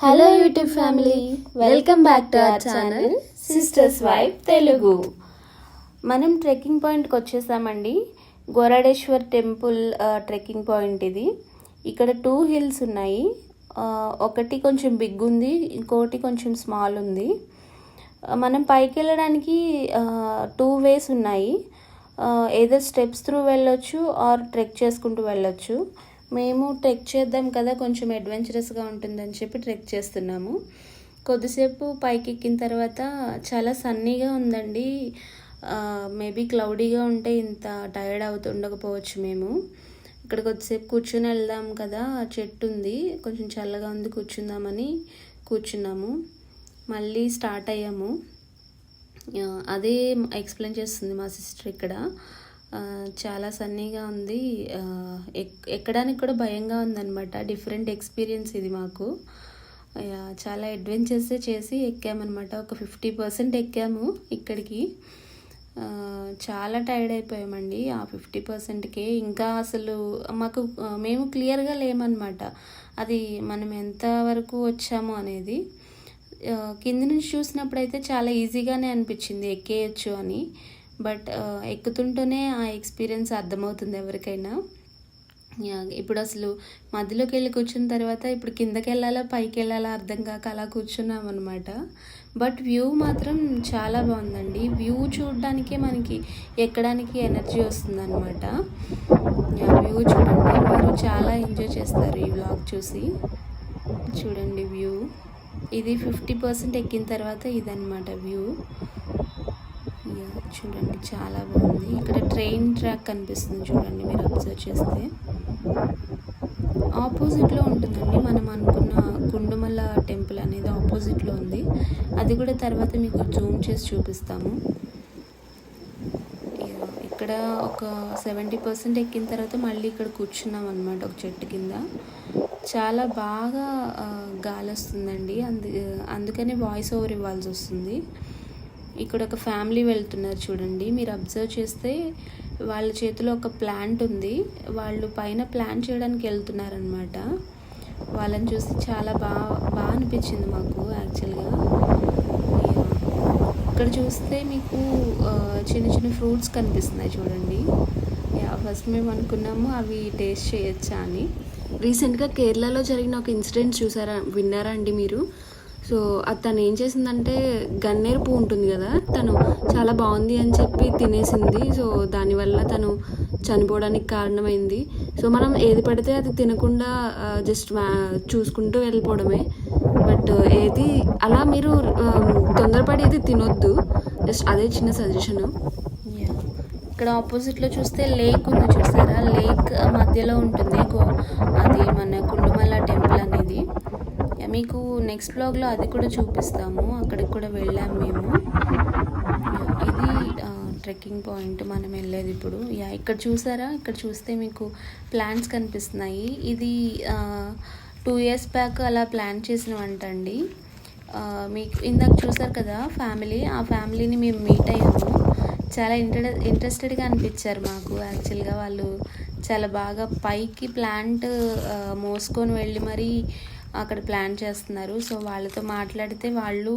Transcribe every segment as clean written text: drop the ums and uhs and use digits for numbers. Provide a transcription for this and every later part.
Hello YouTube family, welcome back to our channel sisters wife Telugu. మనం trekking పాయింట్కి వచ్చేసామండి. గోరాడేశ్వర్ temple trekking point ఇది. ఇక్కడ 2 హిల్స్ ఉన్నాయి. ఒకటి కొంచెం బిగ్ ఉంది, ఇంకోటి కొంచెం స్మాల్ ఉంది. మనం పైకి వెళ్ళడానికి 2 వేస్ ఉన్నాయి. ఏదో స్టెప్స్ త్రూ వెళ్ళొచ్చు ఆర్ ట్రెక్ చేసుకుంటూ వెళ్ళొచ్చు. మేము ట్రెక్ చేద్దాం కదా, కొంచెం అడ్వెంచరస్గా ఉంటుందని చెప్పి ట్రెక్ చేస్తున్నాము. కొద్దిసేపు పైకి ఎక్కిన తర్వాత చాలా సన్నీగా ఉందండి. మేబీ క్లౌడీగా ఉంటే ఇంత టైర్డ్ అవుతుండకపోవచ్చు. మేము ఇక్కడ కొద్దిసేపు కూర్చొని వెళ్దాం కదా, చెట్టు ఉంది, కొంచెం చల్లగా ఉంది, కూర్చుందామని కూర్చున్నాము. మళ్ళీ స్టార్ట్ అయ్యాము. అదే ఎక్స్ప్లెయిన్ చేస్తుంది మా సిస్టర్. ఇక్కడ చాలా సన్నీగా ఉంది, ఎక్కడానికి కూడా భయంగా ఉందన్నమాట. డిఫరెంట్ ఎక్స్పీరియన్స్ ఇది మాకు. చాలా అడ్వెంచర్స్ చేసి ఎక్కామన్నమాట. ఒక 50% ఎక్కాము ఇక్కడికి. చాలా టైర్డ్ అయిపోయామండి ఆ 50%కే. ఇంకా అసలు మాకు మేము క్లియర్గా లేమన్నమాట, అది మనం ఎంతవరకు వచ్చాము అనేది. కింద నుంచి చూసినప్పుడైతే చాలా ఈజీగానే అనిపించింది, ఎక్కేయచ్చు అని. బట్ ఎక్కుతుంటేనే ఆ ఎక్స్పీరియన్స్ అర్థమవుతుంది ఎవరికైనా. ఇప్పుడు అసలు మధ్యలోకి వెళ్ళి కూర్చున్న తర్వాత ఇప్పుడు కిందకి వెళ్ళాలా పైకి వెళ్ళాలా అర్థం కాక అలా కూర్చున్నాం అనమాట. బట్ వ్యూ మాత్రం చాలా బాగుందండి. వ్యూ చూడడానికే మనకి ఎక్కడానికి ఎనర్జీ వస్తుంది అనమాట. వ్యూ చూడండి, మీరు చాలా ఎంజాయ్ చేస్తారు ఈ వ్లాగ్ చూసి. చూడండి వ్యూ, ఇది 50% ఎక్కిన తర్వాత ఇదన్నమాట వ్యూ. చూడండి చాలా బాగుంది. ఇక్కడ ట్రైన్ ట్రాక్ కనిపిస్తుంది చూడండి, మీరు అబ్జర్వ్ చేస్తే. ఆపోజిట్లో ఉంటుందండి మనం అనుకున్న గుండుమల్ల టెంపుల్ అనేది, ఆపోజిట్లో ఉంది. అది కూడా తర్వాత మీకు జూమ్ చేసి చూపిస్తాము. ఇక్కడ ఒక 70% ఎక్కిన తర్వాత మళ్ళీ ఇక్కడ కూర్చున్నాం అనమాట ఒక చెట్టు కింద. చాలా బాగా గాలి వస్తుందండి, అందుకనే వాయిస్ ఓవర్ ఇవ్వాల్సి వస్తుంది. ఇక్కడ ఒక ఫ్యామిలీ వెళ్తున్నారు చూడండి, మీరు అబ్జర్వ్ చేస్తే వాళ్ళ చేతిలో ఒక ప్లాంట్ ఉంది. వాళ్ళు పైన ప్లాంట్ చేయడానికి వెళ్తున్నారనమాట. వాళ్ళని చూసి చాలా బాగా అనిపించింది మాకు యాక్చువల్గా. ఇక్కడ చూస్తే మీకు చిన్న చిన్న ఫ్రూట్స్ కనిపిస్తున్నాయి చూడండి. ఫస్ట్ మేము అనుకున్నాము అవి టేస్ట్ చేయొచ్చా అని. రీసెంట్గా కేరళలో జరిగిన ఒక ఇన్సిడెంట్ విన్నారా అండి మీరు? సో తను ఏం చేసిందంటే, గన్నేరు పువ్వు ఉంటుంది కదా, తను చాలా బాగుంది అని చెప్పి తినేసింది. సో దానివల్ల తను చనిపోవడానికి కారణమైంది. సో మనం ఏది పడితే అది తినకుండా జస్ట్ చూసుకుంటూ వెళ్ళిపోవడమే. బట్ ఏది అలా మీరు తొందరపడి ఏది తినొద్దు. జస్ట్ అదే చిన్న సజెషను. ఇక్కడ ఆపోజిట్లో చూస్తే లేక్ ఉంది చూస్తారా, లేక్ మధ్యలో ఉంటుంది అది మన గుండుమల్ల టెంపుల్ అనేది. మీకు నెక్స్ట్ బ్లాగ్లో అది కూడా చూపిస్తాము, అక్కడికి కూడా వెళ్ళాము మేము. ఇది ట్రెక్కింగ్ పాయింట్ మనం వెళ్ళేది ఇప్పుడు. ఇక్కడ చూసారా, ఇక్కడ చూస్తే మీకు ప్లాంట్స్ కనిపిస్తున్నాయి. ఇది 2 years బ్యాక్ అలా ప్లాన్ చేసినవంట అండి. మీకు ఇందాక చూసారు కదా ఫ్యామిలీ, ఆ ఫ్యామిలీని మేము మీట్ అయ్యాము. చాలా ఇంట్రెస్టెడ్గా అనిపించారు మాకు యాక్చువల్గా. వాళ్ళు చాలా బాగా పైకి ప్లాంట్ మోసుకొని వెళ్ళి మరీ అక్కడ ప్లాన్ చేస్తున్నారు. సో వాళ్ళతో మాట్లాడితే వాళ్ళు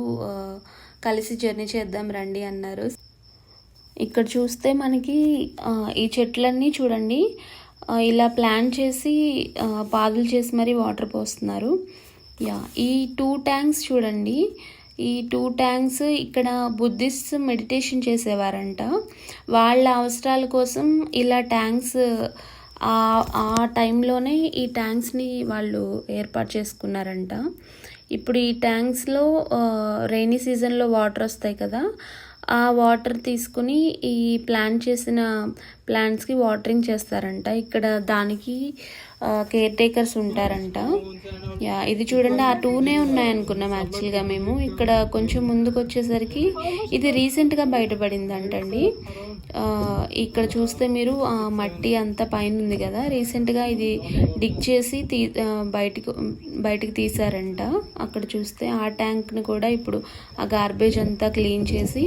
కలిసి జర్నీ చేద్దాం రండి అన్నారు. ఇక్కడ చూస్తే మనకి ఈ చెట్లన్నీ చూడండి ఇలా ప్లాన్ చేసి పాదులు చేసి మరీ వాటర్ పోస్తున్నారు. ఈ 2 ట్యాంక్స్ చూడండి, ఈ 2 ట్యాంక్స్ ఇక్కడ బుద్ధిస్ట్ మెడిటేషన్ చేసేవారంట. వాళ్ళ అవసరాల కోసం ఇలా ట్యాంక్స్ ఆ టైంలోనే ఈ ట్యాంక్స్ని వాళ్ళు ఏర్పాటు చేసుకున్నారంట. ఇప్పుడు ఈ ట్యాంక్స్లో రైనీ సీజన్లో వాటర్ వస్తాయి కదా, ఆ వాటర్ తీసుకుని ఈ ప్లాంట్ చేసిన ప్లాంట్స్కి వాటరింగ్ చేస్తారంట. ఇక్కడ దానికి కేర్ టేకర్స్ ఉంటారంట. ఇది చూడండి, ఆ 2నే ఉన్నాయనుకున్నాం యాక్చువల్గా మేము. ఇక్కడ కొంచెం ముందుకు వచ్చేసరికి ఇది రీసెంట్గా బయటపడిందంటండి. ఇక్కడ చూస్తే మీరు మట్టి అంతా పైన ఉంది కదా, రీసెంట్గా ఇది డిగ్ చేసి బయటికి తీసారంట. అక్కడ చూస్తే ఆ ట్యాంక్ని కూడా ఇప్పుడు ఆ గార్బేజ్ అంతా క్లీన్ చేసి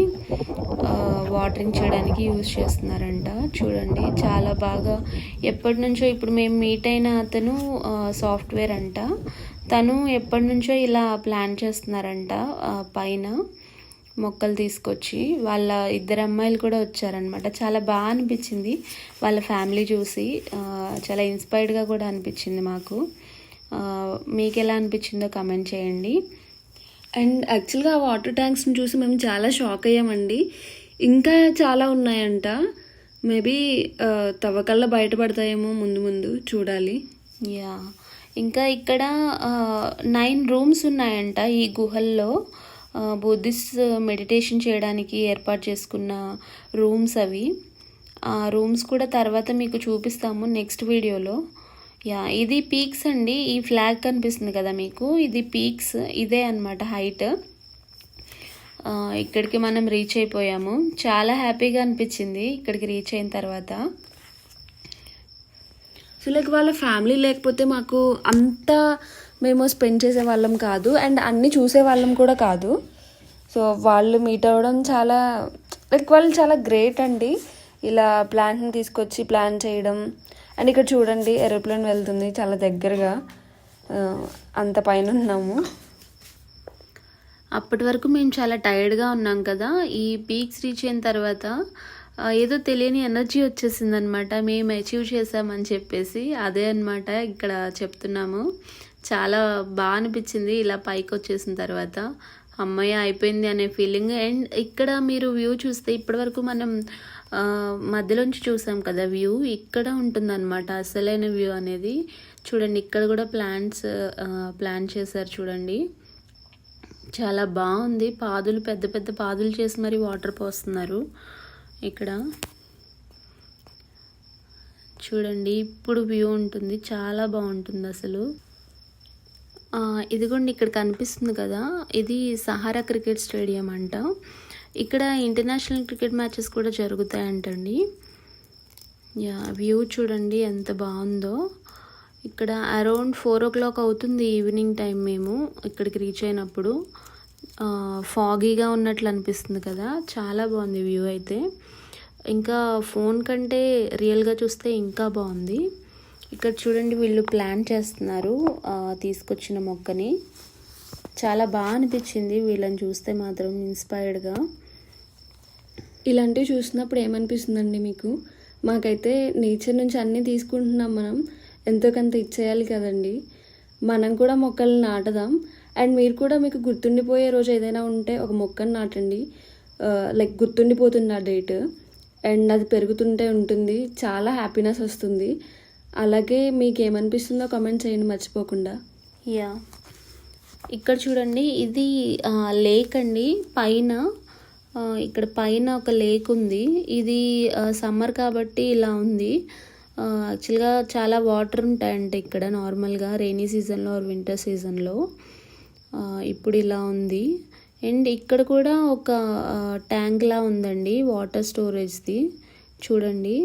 వాటరింగ్ చేయడానికి యూజ్ చేస్తున్నారంట. చూడండి చాలా బాగా, ఎప్పటి నుంచో ఇప్పుడు మేము మీట్ అయిన అతను సాఫ్ట్వేర్ అంట. తను ఎప్పటి నుంచో ఇలా ప్లాన్ చేస్తున్నారంట. పైన మొక్కలు తీసుకొచ్చి వాళ్ళ ఇద్దరు అమ్మాయిలు కూడా వచ్చారనమాట. చాలా బాగా అనిపించింది వాళ్ళ ఫ్యామిలీ చూసి. చాలా ఇన్స్పైర్డ్గా కూడా అనిపించింది మాకు. మీకు ఎలా అనిపించిందో కమెంట్ చేయండి. అండ్ యాక్చువల్గా ఆ వాటర్ ట్యాంక్స్ని చూసి మేము చాలా షాక్ అయ్యామండి. ఇంకా చాలా ఉన్నాయంట. మేబీ తవ్వకల్లా బయటపడతాయేమో ముందు ముందు చూడాలి. యా, ఇంకా ఇక్కడ 9 రూమ్స్ ఉన్నాయంట ఈ గుహల్లో. బుద్ధిస్ట్ మెడిటేషన్ చేయడానికి ఏర్పాటు చేసుకున్న రూమ్స్ అవి. ఆ రూమ్స్ కూడా తర్వాత మీకు చూపిస్తాము నెక్స్ట్ వీడియోలో. యా, ఇది పీక్స్ అండి. ఈ ఫ్లాగ్ కనిపిస్తుంది కదా మీకు, ఇది పీక్స్. ఇదే అన్నమాట హైట్. ఇక్కడికి మనం రీచ్ అయిపోయాము. చాలా హ్యాపీగా అనిపించింది ఇక్కడికి రీచ్ అయిన తర్వాత. సో లైక్ వాళ్ళ ఫ్యామిలీ లేకపోతే మాకు అంత మేము స్పెండ్ చేసే వాళ్ళం కాదు, అండ్ అన్నీ చూసే వాళ్ళం కూడా కాదు. సో వాళ్ళు మీట్ అవ్వడం చాలా లైక్ వాళ్ళు చాలా గ్రేట్ అండి. ఇలా ప్లాంట్ని తీసుకొచ్చి ప్లాన్ చేయడం. అండ్ ఇక్కడ చూడండి ఏరోప్లేన్ వెళ్తుంది చాలా దగ్గరగా. అంత పైన ఉన్నాము. అప్పటి వరకు మేము చాలా టైర్డ్గా ఉన్నాం కదా. ఈ పీక్స్ రీచ్ అయిన తర్వాత ఏదో తెలియని ఎనర్జీ వచ్చేసిందనమాట. మేము అచీవ్ చేసామని చెప్పేసి అదే అనమాట ఇక్కడ చెప్తున్నాము. చాలా బాగా అనిపించింది ఇలా పైకి వచ్చేసిన తర్వాత. అమ్మయ్య అయిపోయింది అనే ఫీలింగ్. అండ్ ఇక్కడ మీరు వ్యూ చూస్తే ఇప్పటివరకు మనం మధ్యలోంచి చూసాం కదా వ్యూ, ఇక్కడ ఉంటుందన్నమాట అసలైన వ్యూ అనేది. చూడండి ఇక్కడ కూడా ప్లాన్ చేశారు చూడండి. చాలా బాగుంది. పాదులు పెద్ద పెద్ద పాదులు చేసి మరి వాటర్ పోస్తున్నారు ఇక్కడ. చూడండి ఇప్పుడు వ్యూ ఉంటుంది, చాలా బాగుంటుంది అసలు. ఇదిగోండి ఇక్కడ కనిపిస్తుంది కదా, ఇది సహారా క్రికెట్ స్టేడియం అంట. ఇక్కడ ఇంటర్నేషనల్ క్రికెట్ మ్యాచెస్ కూడా జరుగుతాయంటండి. యా, వ్యూ చూడండి ఎంత బాగుందో. ఇక్కడ అరౌండ్ 4 o'clock అవుతుంది ఈవినింగ్ టైం మేము ఇక్కడికి రీచ్ అయినప్పుడు. ఫాగీగా ఉన్నట్లు అనిపిస్తుంది కదా, చాలా బాగుంది వ్యూ అయితే. ఇంకా ఫోన్ కంటే రియల్గా చూస్తే ఇంకా బాగుంది. ఇక్కడ చూడండి వీళ్ళు ప్లాన్ చేస్తున్నారు తీసుకొచ్చిన మొక్కని. చాలా బాగా అనిపించింది వీళ్ళని చూస్తే మాత్రం ఇన్స్పైర్డ్గా. ఇలాంటివి చూసినప్పుడు ఏమనిపిస్తుందండి మీకు? మాకైతే నేచర్ నుంచి అన్నీ తీసుకుంటున్నాం మనం, ఎంతో కొంత ఇచ్చేయాలి కదండి. మనం కూడా మొక్కలు నాటదాం. అండ్ మీరు కూడా మీకు గుర్తుండిపోయే రోజు ఏదైనా ఉంటే ఒక మొక్కను నాటండి. లైక్ గుర్తుండిపోతుంది ఆ డేట్, అండ్ అది పెరుగుతుంటే ఉంటుంది, చాలా హ్యాపీనెస్ వస్తుంది. అలాగే మీకు ఏమనిపిస్తుందో కామెంట్ చేయండి మర్చిపోకుండా. యా, ఇక్కడ చూడండి ఇది లేక్ అండి. పైన ఇక్కడ పైన ఒక లేక్ ఉంది. ఇది సమ్మర్ కాబట్టి ఇలా ఉంది. యాక్చువల్గా చాలా వాటర్ ఉంటాయంటే ఇక్కడ నార్మల్గా రెయినీ సీజన్లో ఆర్ వింటర్ సీజన్లో. ఇప్పుడు ఇలా ఉంది. అండ్ ఇక్కడ కూడా ఒక ట్యాంక్లా ఉందండి వాటర్ స్టోరేజ్ది. చూడండి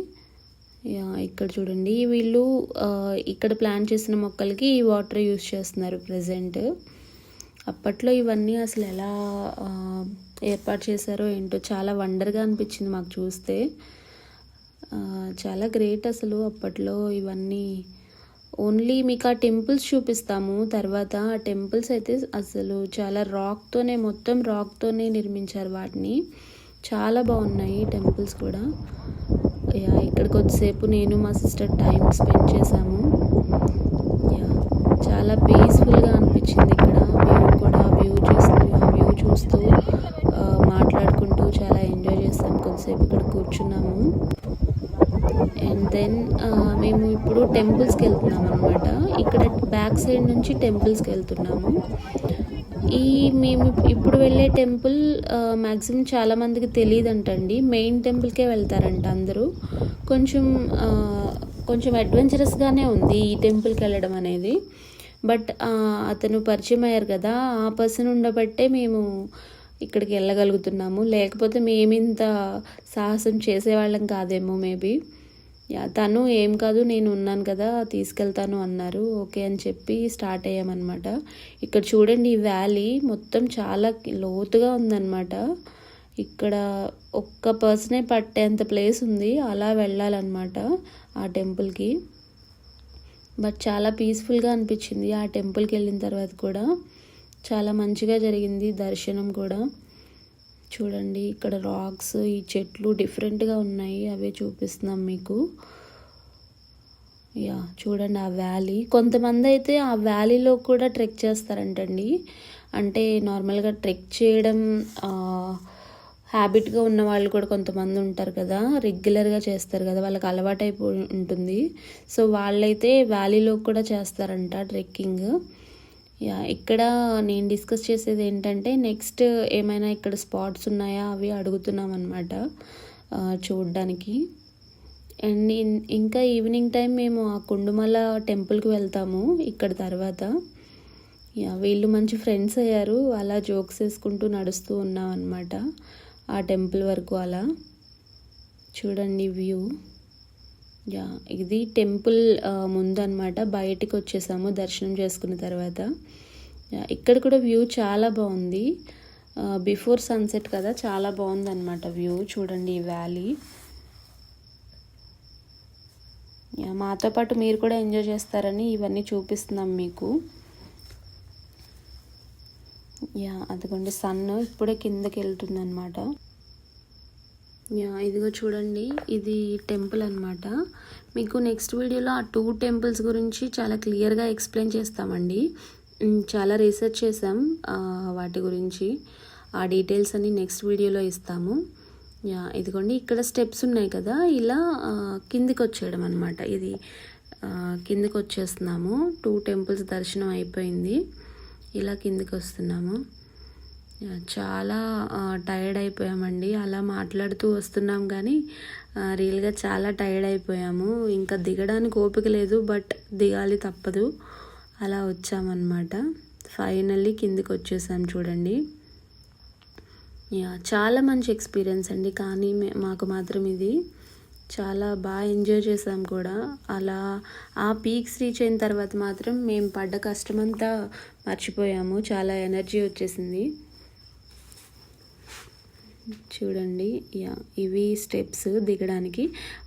ఇక్కడ చూడండి వీళ్ళు ఇక్కడ ప్లాన్ చేసిన మొక్కలకి ఈ వాటర్ యూస్ చేస్తున్నారు ప్రజెంట్. అప్పట్లో ఇవన్నీ అసలు ఎలా ఏర్పాటు చేశారో ఏంటో చాలా వండర్గా అనిపించింది మాకు చూస్తే. చాలా గ్రేట్ అసలు అప్పట్లో ఇవన్నీ. ఓన్లీ మీకు ఆ టెంపుల్స్ చూపిస్తాము తర్వాత. ఆ టెంపుల్స్ అయితే అసలు చాలా మొత్తం రాక్తోనే నిర్మించారు వాటిని. చాలా బాగున్నాయి టెంపుల్స్ కూడా. ఇక్కడ కొద్దిసేపు నేను మా సిస్టర్ టైం స్పెండ్ చేశాము. చాలా పీస్ఫుల్గా అనిపించింది ఇక్కడ. వ్యూ చూస్తూ మాట్లాడుకుంటూ చాలా ఎంజాయ్ చేస్తాం. కొద్దిసేపు ఇక్కడ కూర్చున్నాము. అండ్ దెన్ మేము ఇప్పుడు టెంపుల్స్కి వెళ్తున్నాం అనమాట. ఇక్కడ బ్యాక్ సైడ్ నుంచి టెంపుల్స్కి వెళ్తున్నాము. మేము ఇప్పుడు వెళ్ళే టెంపుల్ మ్యాక్సిమం చాలామందికి తెలియదంటండి. మెయిన్ టెంపుల్కే వెళ్తారంట అందరూ. కొంచెం అడ్వెంచరస్గానే ఉంది ఈ టెంపుల్కి వెళ్ళడం అనేది. బట్ అతను పరిచయం అయ్యారు కదా, ఆ పర్సన్ ఉండబట్టే మేము ఇక్కడికి వెళ్ళగలుగుతున్నాము. లేకపోతే మేమింత సాహసం చేసేవాళ్ళం కాదేమో మేబీ. తను ఏం కాదు నేను ఉన్నాను కదా తీసుకెళ్తాను అన్నారు. ఓకే అని చెప్పి స్టార్ట్ అయ్యామన్నమాట. ఇక్కడ చూడండి ఈ వ్యాలీ మొత్తం చాలా లోతుగా ఉందన్నమాట. ఇక్కడ ఒక్క పర్సనే పట్టేంత ప్లేస్ ఉంది. అలా వెళ్ళాలన్నమాట ఆ టెంపుల్కి. బట్ చాలా పీస్ఫుల్గా అనిపించింది ఆ టెంపుల్కి వెళ్ళిన తర్వాత కూడా. చాలా మంచిగా జరిగింది దర్శనం కూడా. చూడండి ఇక్కడ రాక్స్, ఈ చెట్లు డిఫరెంట్గా ఉన్నాయి, అవే చూపిస్తున్నాం మీకు. యా చూడండి ఆ వ్యాలీ. కొంతమంది అయితే ఆ వ్యాలీలో కూడా ట్రెక్ చేస్తారంటండి. అంటే నార్మల్గా ట్రెక్ చేయడం హ్యాబిట్గా ఉన్న వాళ్ళు కూడా కొంతమంది ఉంటారు కదా, రెగ్యులర్గా చేస్తారు కదా, వాళ్ళకి అలవాటు అయిపోయి ఉంటుంది. సో వాళ్ళైతే వ్యాలీలో కూడా చేస్తారంట ట్రెక్కింగ్. యా ఇక్కడ నేను డిస్కస్ చేసేది ఏంటంటే నెక్స్ట్ ఏమైనా ఇక్కడ స్పాట్స్ ఉన్నాయా అవి అడుగుతున్నాం అనమాట చూడడానికి. అండ్ ఇంకా ఈవినింగ్ టైం మేము ఆ కుండుమల టెంపుల్కి వెళ్తాము ఇక్కడ తర్వాత. యా వీళ్ళు మంచి ఫ్రెండ్స్ అయ్యారు, అలా జోక్స్ వేసుకుంటూ నడుస్తూ ఉన్నాం అనమాట ఆ టెంపుల్ వరకు. అలా చూడండి వ్యూ. యా ఇది టెంపుల్ ముందన్నమాట, బయటికి వచ్చేసాము దర్శనం చేసుకున్న తర్వాత. ఇక్కడ కూడా వ్యూ చాలా బాగుంది, బిఫోర్ సన్సెట్ కదా, చాలా బాగుందన్నమాట వ్యూ. చూడండి ఈ వ్యాలీ. యా మాతో పాటు మీరు కూడా ఎంజాయ్ చేస్తారని ఇవన్నీ చూపిస్తున్నాం మీకు. యా అదిగోండి సన్ ఇప్పుడే కిందకి వెళ్తుందన్నమాట. యా ఇదిగో చూడండి ఇది టెంపుల్ అనమాట. మీకు నెక్స్ట్ వీడియోలో ఆ 2 టెంపుల్స్ గురించి చాలా క్లియర్గా ఎక్స్ప్లెయిన్ చేస్తామండి. చాలా రీసెర్చ్ చేసాం వాటి గురించి, ఆ డీటెయిల్స్ అన్ని నెక్స్ట్ వీడియోలో ఇస్తాము. యా ఇదిగోండి ఇక్కడ స్టెప్స్ ఉన్నాయి కదా, ఇలా కిందికి వచ్చేయడం అనమాట. ఇది కిందికి వచ్చేస్తున్నాము. 2 టెంపుల్స్ దర్శనం అయిపోయింది, ఇలా కిందికి వస్తున్నాము. చాలా టైర్డ్ అయిపోయామండి, అలా మాట్లాడుతూ వస్తున్నాం కానీ రియల్గా చాలా టైర్డ్ అయిపోయాము. ఇంకా దిగడానికి ఓపిక లేదు, బట్ దిగాలి తప్పదు, అలా వచ్చామన్నమాట. ఫైనల్లీ కిందికి వచ్చేసాం చూడండి. యా చాలా మంచి ఎక్స్పీరియన్స్ అండి, కానీ మాకు మాత్రం ఇది చాలా బాగా ఎంజాయ్ చేసాం కూడా. అలా ఆ పీక్స్ రీచ్ అయిన తర్వాత మాత్రం మేము పడ్డ కష్టమంతా మర్చిపోయాము, చాలా ఎనర్జీ వచ్చేసింది. చూడండి యా ఇవి స్టెప్స్ దిగడానికి.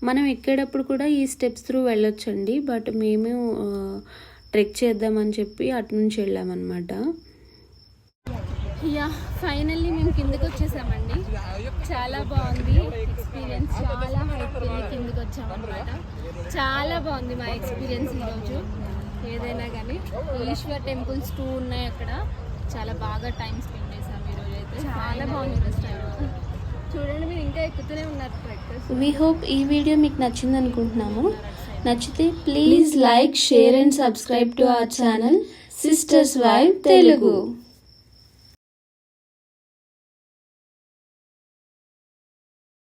మనం ఎక్కేటప్పుడు కూడా ఈ స్టెప్స్ త్రూ వెళ్ళొచ్చండి, బట్ మేము ట్రెక్ చేద్దామని చెప్పి అటు నుంచి వెళ్ళామన్నమాట. యా ఫైనల్లీ మేము కిందకి వచ్చేసామండి. చాలా బాగుంది ఎక్స్పీరియన్స్, చాలా హైట్ వెళ్ళి కిందకి వచ్చామన్నమాట. చాలా బాగుంది మా ఎక్స్పీరియన్స్ ఈరోజు. ఏదైనా కానీ ఈశ్వర్ టెంపుల్స్ 2 ఉన్నాయి అక్కడ, చాలా బాగా టైం స్పెండ్ చేసాం ఈరోజు అయితే. చాలా బాగుంది ఈరోజు టైం. చూడండి మీరు ఇంకా ఎక్కుతూనే ఉన్నారు ట్రెక్కర్స్. వీ హోప్ ఈ వీడియో మీకు నచ్చింది అనుకుంటున్నాము. నచ్చితే please like, share and subscribe to our channel sisters vibe Telugu.